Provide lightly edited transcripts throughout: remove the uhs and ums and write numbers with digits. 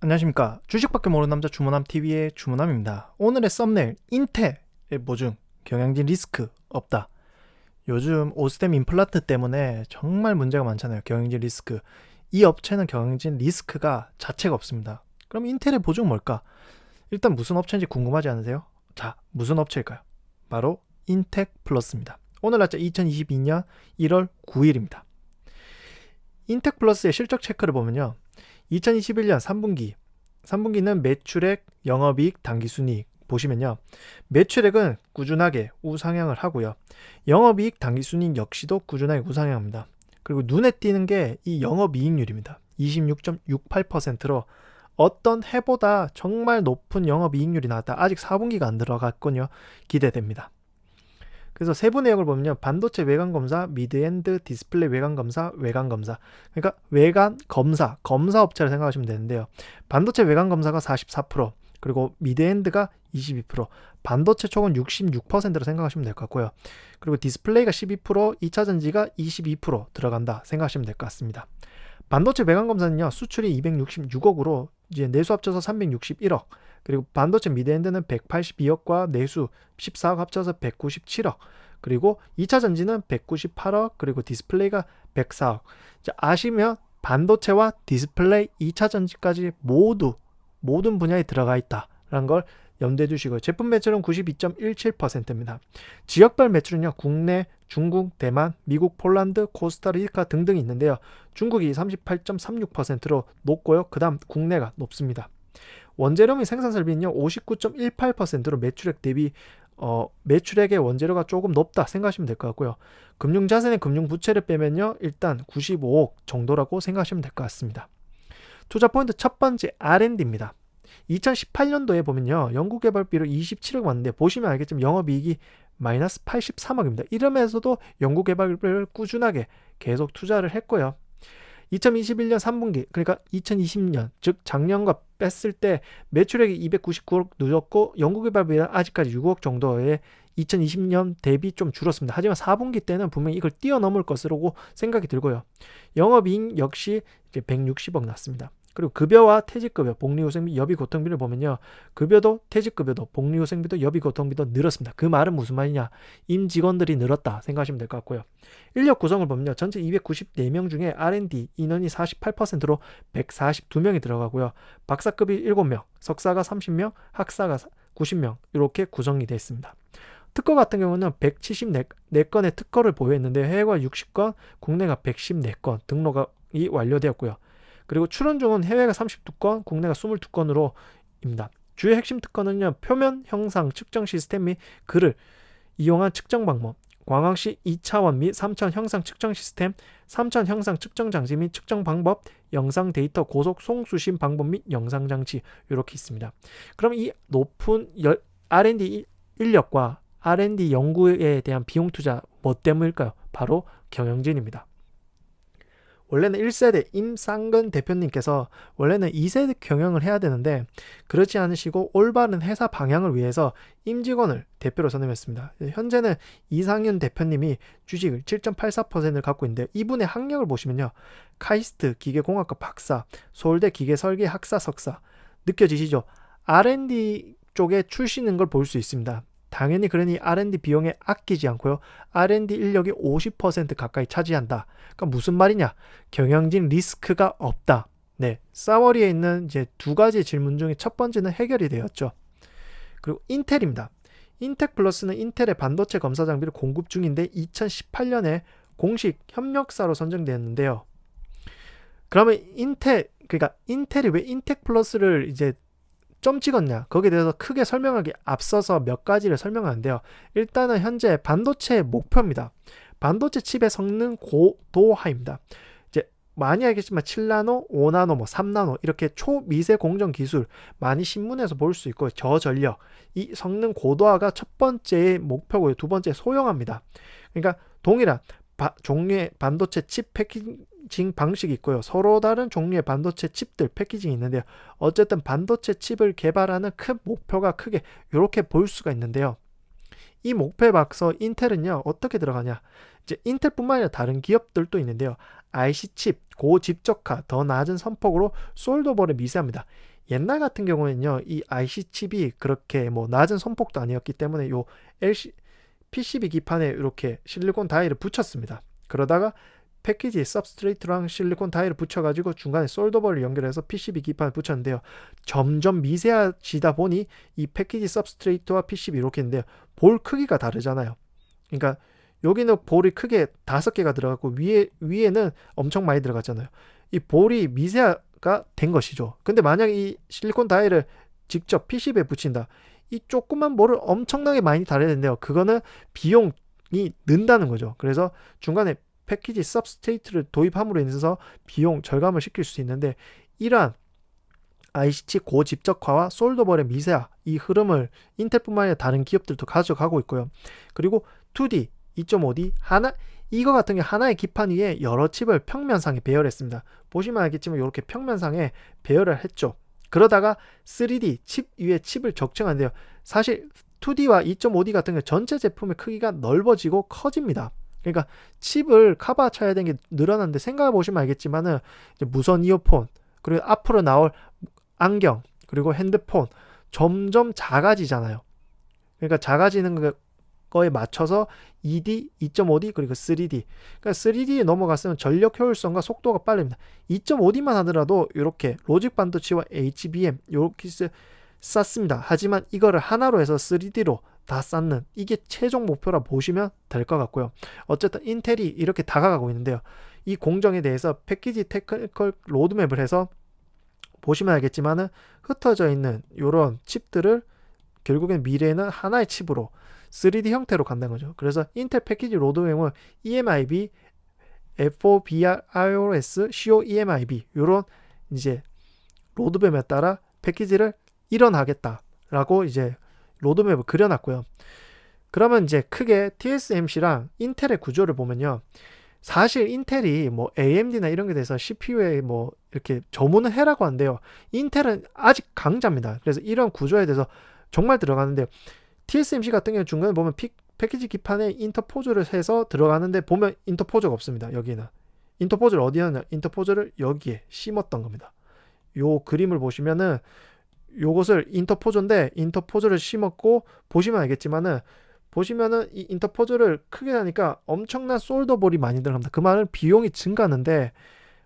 안녕하십니까. 주식밖에 모르는 남자 주모남TV의 주모남입니다. 오늘의 썸네일, 인텔의 보증, 경영진 리스크 없다. 요즘 오스템 임플란트 때문에 정말 문제가 많잖아요. 경영진 리스크. 이 업체는 경영진 리스크가 자체가 없습니다. 그럼 인텔의 보증 뭘까? 일단 무슨 업체인지 궁금하지 않으세요? 자, 무슨 업체일까요? 바로 인텍 플러스입니다. 오늘 날짜 2022년 1월 9일입니다. 인텍 플러스의 실적 체크를 보면요. 2021년 3분기는 매출액, 영업이익, 당기순이익 보시면요. 매출액은 꾸준하게 우상향을 하고요. 영업이익, 당기순이익 역시도 꾸준하게 우상향합니다. 그리고 눈에 띄는 게 이 영업이익률입니다. 26.68%로 어떤 해보다 정말 높은 영업이익률이 나왔다. 아직 4분기가 안 들어갔군요. 기대됩니다. 그래서 세부 내역을 보면요. 반도체 외관 검사, 미드엔드 디스플레이 외관 검사, 외관 검사. 그러니까 외관 검사 업체를 생각하시면 되는데요. 반도체 외관 검사가 44%, 그리고 미드엔드가 22%, 반도체 쪽은 66%로 생각하시면 될 것 같고요. 그리고 디스플레이가 12%, 2차 전지가 22% 들어간다 생각하시면 될 것 같습니다. 반도체 외관 검사는요. 수출이 266억으로 이제 내수 합쳐서 361억, 그리고 반도체 미드엔드는 182억과 내수 14억 합쳐서 197억, 그리고 2차 전지는 198억, 그리고 디스플레이가 104억. 아시면 반도체와 디스플레이, 2차 전지까지 모든 분야에 들어가 있다라는 걸 염두에 두시고요. 제품 매출은 92.17%입니다. 지역별 매출은요. 국내, 중국, 대만, 미국, 폴란드, 코스타리카 등등이 있는데요. 중국이 38.36%로 높고요. 그 다음 국내가 높습니다. 원재료 및 생산 설비는요. 59.18%로 매출액 대비 매출액의 원재료가 조금 높다 생각하시면 될 것 같고요. 금융자산의 금융부채를 빼면요. 일단 95억 정도라고 생각하시면 될 것 같습니다. 투자 포인트 첫 번째 R&D입니다. 2018년도에 보면요. 연구개발비로 27억 왔는데 보시면 알겠지만 영업이익이 마이너스 83억입니다. 이러면서도 연구개발비를 꾸준하게 계속 투자를 했고요. 2021년 3분기, 그러니까 2020년, 즉 작년과 뺐을 때 매출액이 299억 늘었고 연구개발비는 아직까지 6억 정도의 2020년 대비 좀 줄었습니다. 하지만 4분기 때는 분명히 이걸 뛰어넘을 것으로 생각이 들고요. 영업이익 역시 이제 160억 났습니다. 그리고 급여와 퇴직급여, 복리후생비, 여비고통비를 보면요. 급여도 퇴직급여도 복리후생비도 여비고통비도 늘었습니다. 그 말은 무슨 말이냐? 임직원들이 늘었다 생각하시면 될 것 같고요. 인력 구성을 보면요. 전체 294명 중에 R&D 인원이 48%로 142명이 들어가고요. 박사급이 7명, 석사가 30명, 학사가 90명 이렇게 구성이 되어 있습니다. 특허 같은 경우는 174건의 특허를 보유했는데 해외가 60건, 국내가 114건 등록이 완료되었고요. 그리고 출원중은 해외가 32건, 국내가 22건으로 입니다. 주요 핵심 특허는요. 표면 형상 측정 시스템 및 그를 이용한 측정 방법, 광학시 2차원 및 3차원 형상 측정 시스템, 3차원 형상 측정 장치 및 측정 방법, 영상 데이터 고속 송수신 방법 및 영상 장치 이렇게 있습니다. 그럼 이 높은 R&D 인력과 R&D 연구에 대한 비용 투자 뭐 때문일까요? 바로 경영진입니다. 원래는 1세대 임상근 대표님께서 원래는 2세대 경영을 해야 되는데 그렇지 않으시고 올바른 회사 방향을 위해서 임직원을 대표로 선임했습니다. 현재는 이상윤 대표님이 주식을 7.84%를 갖고 있는데 이분의 학력을 보시면요. 카이스트 기계공학과 박사, 서울대 기계설계 학사 석사. 느껴지시죠? R&D 쪽에 출신인 걸 볼 수 있습니다. 당연히 그러니 R&D 비용에 아끼지 않고요. R&D 인력이 50% 가까이 차지한다. 그러니까 무슨 말이냐? 경영진 리스크가 없다. 네, 사머리에 있는 이제 두 가지 질문 중에 첫 번째는 해결이 되었죠. 그리고 인텔입니다. 인텍 플러스는 인텔의 반도체 검사 장비를 공급 중인데 2018년에 공식 협력사로 선정되었는데요. 그러면 그러니까 인텔이 왜 인텍 플러스를 이제 점 찍었냐? 거기에 대해서 크게 설명하기 앞서서 몇 가지를 설명하는데요. 일단은 현재 반도체의 목표입니다. 반도체 칩의 성능 고도화입니다. 이제 많이 알겠지만 7나노, 5나노, 3나노 이렇게 초미세 공정 기술 많이 신문에서 볼 수 있고 저전력 이 성능 고도화가 첫 번째 목표고요. 두 번째 소형화입니다. 그러니까 동일한 종류의 반도체 칩 패키징 방식이 있고요. 서로 다른 종류의 반도체 칩들 패키징이 있는데요. 어쨌든 반도체 칩을 개발하는 큰 목표가 크게 이렇게 볼 수가 있는데요. 이 목표에 맞서 인텔은요. 어떻게 들어가냐? 이제 인텔뿐만 아니라 다른 기업들도 있는데요. IC 칩, 고집적화, 더 낮은 선폭으로 솔더볼에 미세합니다. 옛날 같은 경우에는요, 이 IC 칩이 그렇게 뭐 낮은 손폭도 아니었기 때문에 요 PCB 기판에 이렇게 실리콘 다이를 붙였습니다. 그러다가 패키지 सब스트레이트랑 실리콘 다이를 붙여가지고 중간에 솔더버를 연결해서 PCB 기판을 붙였는데요. 점점 미세해지다 보니 이 패키지 सब스트레이트와 PCB 이렇게 있는데요. 볼 크기가 다르잖아요. 그러니까 여기는 볼이 크게 5개가 들어갔고 위에는 엄청 많이 들어갔잖아요. 이 볼이 미세가 된 것이죠. 근데 만약 이 실리콘 다이를 직접 PCB에 붙인다. 이 조그만 볼을 엄청나게 많이 달아야 된대요. 그거는 비용이 는다는 거죠. 그래서 중간에 패키지 सब스트레이트를 도입함으로 인해서 비용 절감을 시킬 수 있는데, 이러한 IC 고집적화와 솔더볼의 미세화, 이 흐름을 인텔뿐만 아니라 다른 기업들도 가져가고 있고요. 그리고 2D, 2.5D, 이거 같은 게 하나의 기판 위에 여러 칩을 평면상에 배열했습니다. 보시면 알겠지만 이렇게 평면상에 배열을 했죠. 그러다가 3D 칩 위에 칩을 적층한데요. 사실 2D와 2.5D 같은 게 전체 제품의 크기가 넓어지고 커집니다. 그러니까 칩을 커버 쳐야 되는 게 늘어났는데, 생각해 보시면 알겠지만은 무선 이어폰, 그리고 앞으로 나올 안경, 그리고 핸드폰 점점 작아지잖아요. 그러니까 작아지는 거에 맞춰서 2D, 2.5D, 그리고 3D. 그러니까 3D에 넘어갔으면 전력 효율성과 속도가 빠릅니다. 2.5D만 하더라도 이렇게 로직 반도체와 HBM 이렇게 쌌습니다. 하지만 이거를 하나로 해서 3D로 다 쌓는, 이게 최종 목표라 보시면 될 것 같고요. 어쨌든 인텔이 이렇게 다가가고 있는데요. 이 공정에 대해서 패키지 테크니컬 로드맵을 해서 보시면 알겠지만은 흩어져 있는 이런 칩들을 결국엔 미래에는 하나의 칩으로 3D 형태로 간다는 거죠. 그래서 인텔 패키지 로드맵은 EMIB, FOBRIOS, COEMIB 이런 이제 로드맵에 따라 패키지를 일어나겠다라고 이제 로드맵을 그려놨고요. 그러면 이제 크게 TSMC랑 인텔의 구조를 보면요. 사실 인텔이 뭐 AMD나 이런 게 돼서 CPU에 뭐 이렇게 저문을 해라고 한대요. 인텔은 아직 강자입니다. 그래서 이런 구조에 대해서 정말 들어가는데, TSMC 같은 경우는 중간에 보면 패키지 기판에 인터포즈를 해서 들어가는데 보면 인터포즈가 없습니다. 여기는 인터포즈를 어디 하냐, 인터포즈를 여기에 심었던 겁니다. 요 그림을 보시면은 요것을 인터포즈인데 인터포즈를 심었고, 보시면 알겠지만은 이 인터포즈를 크게 하니까 엄청난 솔더볼이 많이 들어갑니다. 그 말은 비용이 증가하는데,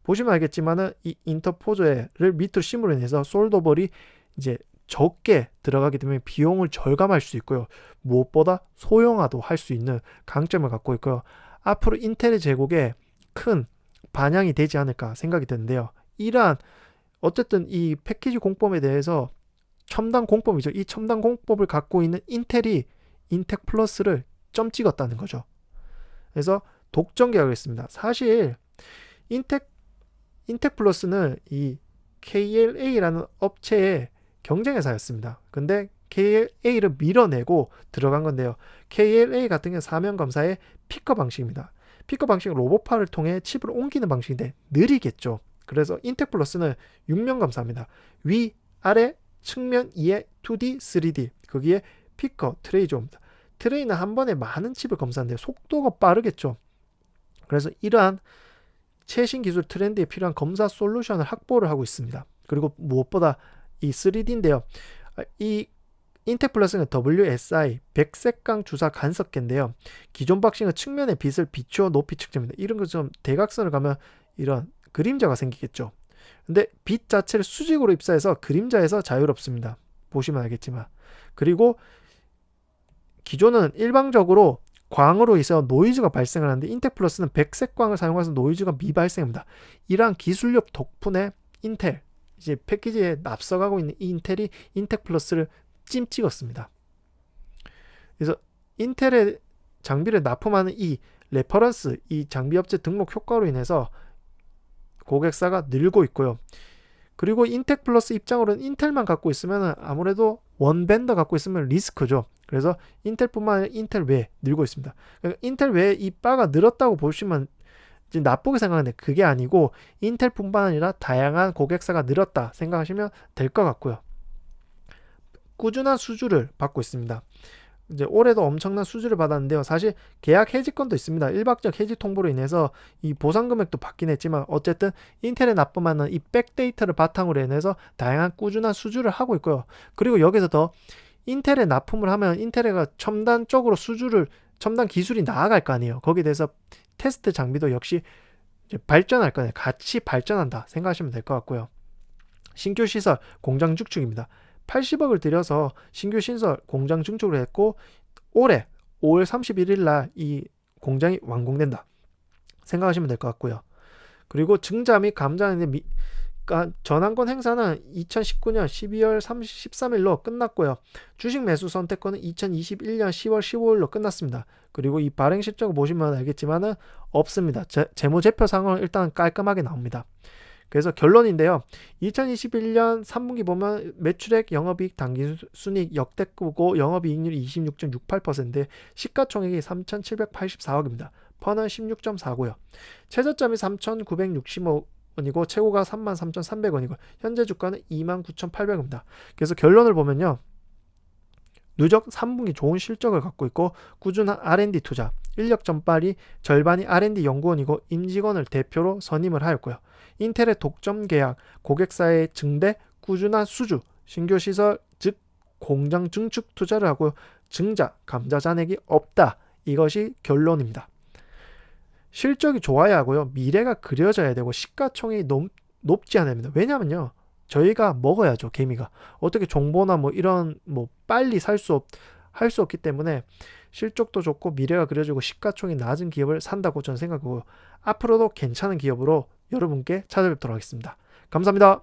보시면 알겠지만은 이 인터포즈를 밑으로 심으로 인해서 솔더볼이 이제 적게 들어가기 때문에 비용을 절감할 수 있고요. 무엇보다 소형화도 할 수 있는 강점을 갖고 있고요. 앞으로 인텔의 제국에 큰 반향이 되지 않을까 생각이 드는데요. 이러한 어쨌든 이 패키지 공법에 대해서 첨단 공법이죠. 이 첨단 공법을 갖고 있는 인텔이 인텍 플러스를 점 찍었다는 거죠. 그래서 독점 계약을 했습니다. 사실 인텍 플러스는 이 KLA라는 업체의 경쟁회사였습니다. 근데 KLA를 밀어내고 들어간 건데요. KLA 같은 경우는 사면검사의 피커 방식입니다. 피커 방식은 로봇파를 통해 칩을 옮기는 방식인데 느리겠죠. 그래서 인텍 플러스는 6면 검사입니다. 위, 아래, 측면 2에 2D, 3D, 거기에 피커, 트레이조입니다. 트레이는 한 번에 많은 칩을 검사하는데 속도가 빠르겠죠. 그래서 이러한 최신 기술 트렌드에 필요한 검사 솔루션을 확보를 하고 있습니다. 그리고 무엇보다 이 3D인데요. 이 인텍 플러스는 WSI 100색강 주사 간섭계인데요. 기존 방식은 측면의 빛을 비추어 높이 측정합니다. 이런 것처럼 대각선을 가면 이런 그림자가 생기겠죠. 근데 빛 자체를 수직으로 입사해서 그림자에서 자유롭습니다. 보시면 알겠지만. 그리고 기존은 일방적으로 광으로 있어 노이즈가 발생을 하는데, 인텍 플러스는 백색광을 사용해서 노이즈가 미발생입니다. 이러한 기술력 덕분에 인텔, 이제 패키지에 앞서가고 있는 이 인텔이 인텍 플러스를 찜 찍었습니다. 그래서 인텔의 장비를 납품하는 이 레퍼런스, 이 장비 업체 등록 효과로 인해서 고객사가 늘고 있고요. 그리고 인텍 플러스 입장으로는 인텔만 갖고 있으면 아무래도 원 벤더 갖고 있으면 리스크죠. 그래서 인텔뿐만 아니라 인텔 외에 늘고 있습니다. 그러니까 인텔 외에 이 바가 늘었다고 보시면 이제 나쁘게 생각하는데, 그게 아니고 인텔뿐만 아니라 다양한 고객사가 늘었다 생각하시면 될 것 같고요. 꾸준한 수주를 받고 있습니다. 이제 올해도 엄청난 수주를 받았는데요. 사실 계약 해지권도 있습니다. 일박적 해지 통보로 인해서 이 보상 금액도 받긴 했지만 어쨌든 인텔에 납품하는 이 백데이터를 바탕으로 인해서 다양한 꾸준한 수주를 하고 있고요. 그리고 여기서 더 인텔에 납품을 하면 인텔가 첨단 쪽으로 첨단 기술이 나아갈 거 아니에요. 거기에 대해서 테스트 장비도 역시 이제 발전할 거예요. 같이 발전한다 생각하시면 될 것 같고요. 신규 시설 공장 증축입니다. 80억을 들여서 신규 시설 공장 증축을 했고 올해 5월 31일 날 이 공장이 완공된다 생각하시면 될 것 같고요. 그리고 증자 및 감자는 전환권 행사는 2019년 12월 13일로 끝났고요. 주식 매수 선택권은 2021년 10월 15일로 끝났습니다. 그리고 이 발행 실적을 보시면 알겠지만은 없습니다. 재무제표상은 일단 깔끔하게 나옵니다. 그래서 결론인데요. 2021년 3분기 보면 매출액, 영업이익, 당기순이익 역대급이고 영업이익률이 26.68%, 시가총액이 3,784억입니다. 퍼는 16.4고요. 최저점이 3,960원이고 최고가 33,300원이고 현재 주가는 29,800원입니다. 그래서 결론을 보면요. 누적 3분기 좋은 실적을 갖고 있고 꾸준한 R&D 투자, 인력 전발이 절반이 R&D 연구원이고 임직원을 대표로 선임을 하였고요. 인텔의 독점 계약, 고객사의 증대, 꾸준한 수주, 신규 시설 즉 공장 증축 투자를 하고 증자, 감자 잔액이 없다. 이것이 결론입니다. 실적이 좋아야 하고요. 미래가 그려져야 되고 시가총액이 높지 않아야 합니다. 왜냐면요. 저희가 먹어야죠. 개미가. 어떻게 정보나 뭐 이런 뭐 빨리 할 수 없기 때문에 실적도 좋고 미래가 그려지고 시가총액이 낮은 기업을 산다고 저는 생각하고요. 앞으로도 괜찮은 기업으로 여러분께 찾아뵙도록 하겠습니다. 감사합니다.